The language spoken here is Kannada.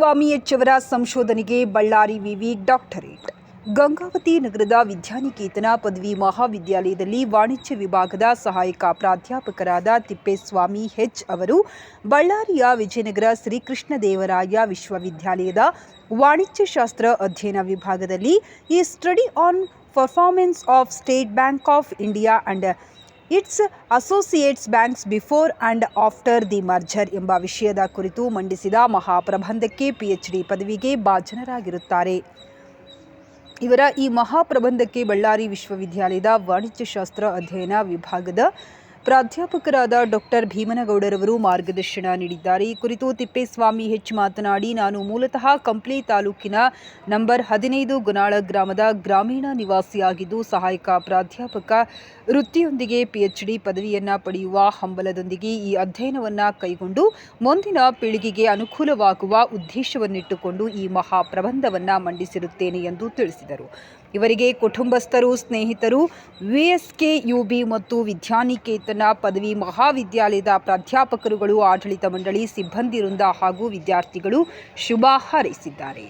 ತಿಪ್ಪೇಸ್ವಾಮಿ ಅವರ ಸಂಶೋಧನೆಗೆ ಬಳ್ಳಾರಿ ವಿವಿ ಡಾಕ್ಟರೇಟ್. ಗಂಗಾವತಿ ನಗರದ ವಿದ್ಯಾನಿಕೇತನ ಪದವಿ ಮಹಾವಿದ್ಯಾಲಯದಲ್ಲಿ ವಾಣಿಜ್ಯ ವಿಭಾಗದ ಸಹಾಯಕ ಪ್ರಾಧ್ಯಾಪಕರಾದ ತಿಪ್ಪೇಸ್ವಾಮಿ ಅವರು ಬಳ್ಳಾರಿಯ ವಿಜಯನಗರ ಶ್ರೀಕೃಷ್ಣದೇವರಾಯ ವಿಶ್ವವಿದ್ಯಾಲಯದ ವಾಣಿಜ್ಯಶಾಸ್ತ್ರ ಅಧ್ಯಯನ ವಿಭಾಗದಲ್ಲಿ ಈ study on performance of state bank of India and it's associates banks before and after the merger ಎಂಬ ವಿಷಯದ ಕುರಿತು ಮಂಡಿಸಿದ ಮಹಾಪ್ರಬಂಧಕ್ಕೆ PhD ಪದವಿಗೆ ಭಾಜನರಾಗಿರುತ್ತಾರೆ. ಇವರ ಈ ಮಹಾಪ್ರಬಂಧಕ್ಕೆ ಬಳ್ಳಾರಿ ವಿಶ್ವವಿದ್ಯಾಲಯದ ವಾಣಿಜ್ಯಶಾಸ್ತ್ರ ಅಧ್ಯಯನ ವಿಭಾಗದ ಪ್ರಾಧ್ಯಾಪಕರಾದ ಡಾಕ್ಟರ್ ಭೀಮನಗೌಡರವರು ಮಾರ್ಗದರ್ಶನ ನೀಡಿದ್ದಾರೆ. ಈ ಕುರಿತು ತಿಪ್ಪೇಸ್ವಾಮಿ ಮಾತನಾಡಿ, ನಾನು ಮೂಲತಃ ಕಂಪ್ಲಿ ತಾಲೂಕಿನ ನಂಬರ್ 15 ಗುನಾಳ ಗ್ರಾಮದ ಗ್ರಾಮೀಣ ನಿವಾಸಿಯಾಗಿದ್ದು ಸಹಾಯಕ ಪ್ರಾಧ್ಯಾಪಕ ವೃತ್ತಿಯೊಂದಿಗೆ PhD ಪದವಿಯನ್ನು ಪಡೆಯುವ ಹಂಬಲದೊಂದಿಗೆ ಈ ಅಧ್ಯಯನವನ್ನು ಕೈಗೊಂಡು ಮುಂದಿನ ಪೀಳಿಗೆಗೆ ಅನುಕೂಲವಾಗುವ ಉದ್ದೇಶವನ್ನಿಟ್ಟುಕೊಂಡು ಈ ಮಹಾಪ್ರಬಂಧವನ್ನು ಮಂಡಿಸಿರುತ್ತೇನೆ ಎಂದು ತಿಳಿಸಿದರು. ಇವರಿಗೆ ಕುಟುಂಬಸ್ಥರು, ಸ್ನೇಹಿತರು, VSKUB ಮತ್ತು ವಿದ್ಯಾನಿಕೇತನ ಪದವಿ ಮಹಾವಿದ್ಯಾಲಯದ ಪ್ರಾಧ್ಯಾಪಕರುಗಳು, ಆಡಳಿತ ಮಂಡಳಿ ಸಿಬ್ಬಂದಿ ವೃಂದ ಹಾಗೂ ವಿದ್ಯಾರ್ಥಿಗಳು ಶುಭ ಹಾರೈಸಿದ್ದಾರೆ.